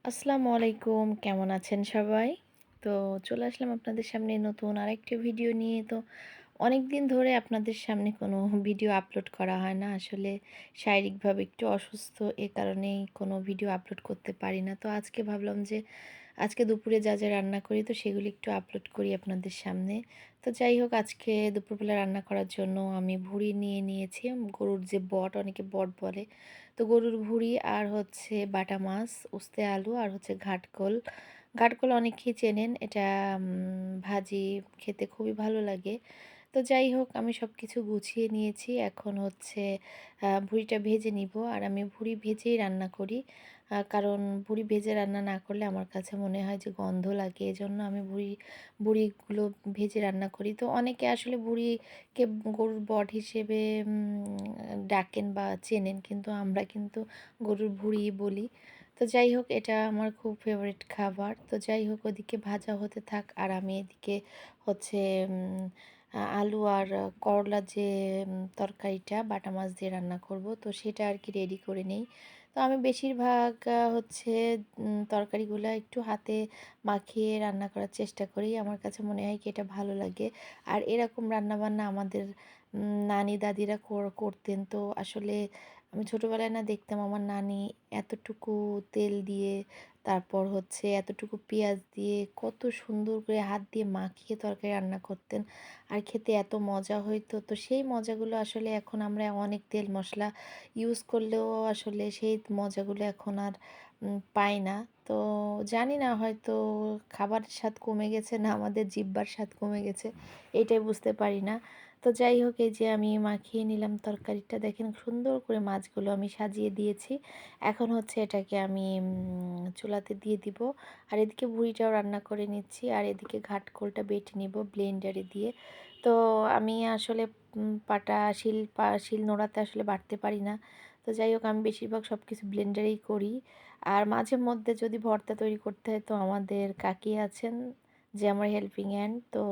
আসসালামু আলাইকুম, কেমন আছেন সবাই? তো চলে আসলাম আপনাদের সামনে নতুন আরেকটি ভিডিও নিয়ে। তো অনেক দিন ধরে আপনাদের সামনে কোনো ভিডিও আপলোড করা হয় না। আসলে শারীরিকভাবে একটু অসুস্থ, এ কারণেই কোনো ভিডিও আপলোড করতে পারি না। তো আজকে ভাবলাম যে আজকে দুপুরে যা যা রান্না করি তো সেগুলি একটু আপলোড করি আপনাদের সামনে। তো যাই হোক, আজকে দুপুরবেলা রান্না করার জন্য আমি ভুঁড়ি নিয়ে নিয়েছি। গরুর যে বট, অনেকে বট বলে। তো গরুর ভুঁড়ি আর হচ্ছে বাটা মাছ, উস্তে আলু আর হচ্ছে ঘাটকোল। ঘাটকোল অনেকেই চেনেন, এটা ভাজি খেতে খুবই ভালো লাগে। তো যাই হোক, আমি সব কিছু গুছিয়ে নিয়েছি। এখন হচ্ছে ভুঁড়িটা ভেজে নিব। আর আমি ভুঁড়ি ভেজেই রান্না করি। কারণ ভুঁড়ি ভেজে রান্না না করলে আমার কাছে মনে হয় যে গন্ধ লাগে। এজন্য আমি ভুঁড়িগুলো ভেজে রান্না করি। তো অনেকে আসলে ভুঁড়িকে গরুর বট হিসেবে ডাকেন বা চেনেন, কিন্তু আমরা কিন্তু গরুর ভুঁড়ি বলি। তো যাই হোক, এটা আমার খুব ফেভারিট খাবার। তো যাই হোক, ওদিকে ভাজা হতে থাক আর আমি এদিকে হচ্ছে আলু আর করলার যে তরকারিটা বাটা মাছ দিয়ে রান্না করব, তো সেটা আর কি রেডি করে নেই। তো আমি বেশিরভাগ হচ্ছে তরকারিগুলো একটু হাতে মাখিয়ে রান্না করার চেষ্টা করি। আমার কাছে মনে হয় কি এটা ভালো লাগে। আর এরকম রান্নাবান্না আমাদের নানি দাদিরা করতেন। তো আসলে আমি ছোটোবেলায় না দেখতাম আমার নানি এতটুকু তেল দিয়ে, তারপর হচ্ছে এতটুকু পেঁয়াজ দিয়ে কত সুন্দর করে হাত দিয়ে মাখিয়ে তরকারি রান্না করতেন। আর খেতে এত মজা হইতো। তো সেই মজাগুলো আসলে এখন আমরা অনেক তেল মশলা ইউজ করলেও আসলে সেই মজাগুলো এখন আর পাই না। তো জানি না, হয়তো খাবারের স্বাদ কমে গেছে না আমাদের জিহ্বার স্বাদ কমে গেছে, এটাই বুঝতে পারি না। তো যাই হোক, এই যে আমি মাখিয়ে নিলাম তরকারিটা, দেখেন সুন্দর করে মাছগুলো আমি সাজিয়ে দিয়েছি। এখন হচ্ছে এটাকে আমি চুলাতে দিয়ে দিব। আর এদিকে ভুঁড়িটাও রান্না করে নিচ্ছি, আর এদিকে ঘাটকোলটা বেটে নিব ব্লেন্ডারে দিয়ে। তো আমি আসলে পাটা শিল নোড়াতে আসলে বাটতে পারি না। তো যাই হোক, আমি বেশিরভাগ সব কিছু ব্লেন্ডারেই করি। আর মাঝে মধ্যে যদি ভর্তা তৈরি করতে হয়, তো আমাদের কাকি আছেন যে আমার হেল্পিং হ্যান্ড, তো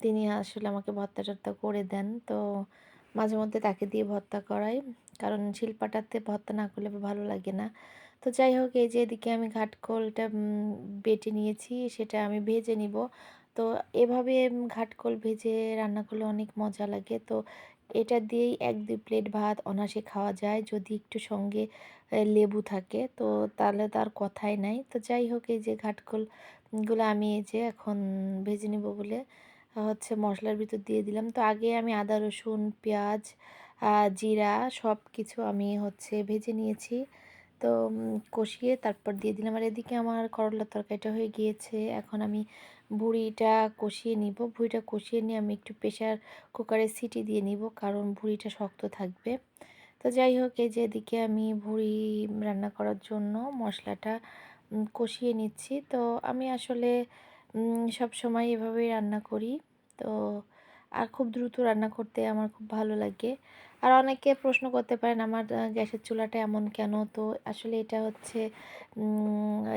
তিনি আসলে আমাকে ভর্তা টর্তা করে দেন। তো মাঝে মধ্যে তাকে দিয়ে ভর্তা করাই, কারণ শিলপাটাতে ভর্তা না করলে ভালো লাগে না। তো যাই হোক, এই যে এদিকে আমি ঘাটকোলটা বেটে নিয়েছি, সেটা আমি ভেজে নিব। তো এভাবে ঘাটকোল ভেজে রান্না করলে অনেক মজা লাগে। তো এটা দিয়েই ১-২ প্লেট ভাত অনায়াসে খাওয়া যায়, যদি একটু সঙ্গে লেবু থাকে, তো তাহলে তার কথাই নাই। তো যাই হোক, এই যে ঘাটকোলগুলো আমি এই যে এখন ভেজে নিব বলে হচ্ছে মশলার ভিতর দিয়ে দিলাম। তো আগে আমি আদা রসুন পেঁয়াজ জিরা সব কিছু আমি হচ্ছে ভেজে নিয়েছি। তো কষিয়ে তারপর দিয়ে দিলাম। আর এদিকে আমার করলার তরকারিটা হয়ে গিয়েছে। এখন আমি ভুঁড়িটা কষিয়ে নিব। ভুঁড়িটা কষিয়ে নিয়ে আমি একটু প্রেশার কুকারে সিটি দিয়ে নিব, কারণ ভুঁড়িটা শক্ত থাকবে। তো যাই হোক, এই যে এদিকে আমি ভুঁড়ি রান্না করার জন্য মশলাটা কষিয়ে নিচ্ছি। তো আমি আসলে সবসময় এভাবেই রান্না করি। তো আর খুব দ্রুত রান্না করতে আমার খুব ভালো লাগে। আর অনেকে প্রশ্ন করতে পারেন আমার গ্যাসের চুলাটা এমন কেন? তো আসলে এটা হচ্ছে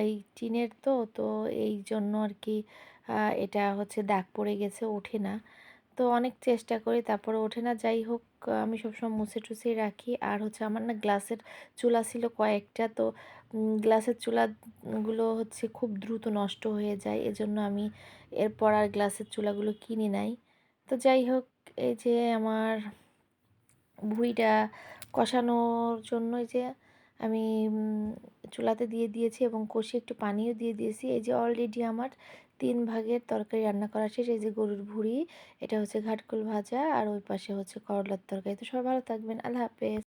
এই টিনের, তো এই জন্য আর কি এটা হচ্ছে দাগ পড়ে গেছে, ওঠে না। তো অনেক চেষ্টা করি, তারপরে ওঠে না। যাই হোক, আমি সবসময় মুছে টুছে রাখি। আর হচ্ছে আমার না গ্লাসের চুলা ছিল কয়েকটা, তো গ্লাসের চুলাগুলো হচ্ছে খুব দ্রুত নষ্ট হয়ে যায়, এজন্য আমি এরপর আর গ্লাসের চুলাগুলো কিনি নাই। তো যাই হোক, এই যে আমার ভুঁড়িটা কষানোর জন্য এই যে আমি চুলাতে দিয়ে দিয়েছি এবং কষিয়ে একটু পানিও দিয়ে দিয়েছি। এই যে অলরেডি আমার ৩ ভাগের তরকারি রান্না করা শেষ। এই যে গরুর ভুঁড়ি, এটা হচ্ছে ঘাটকোল ভাজা, আর ওই পাশে হচ্ছে করলার তরকারি। তো সবাই ভালো থাকবেন। আল্লাহ হাফেজ।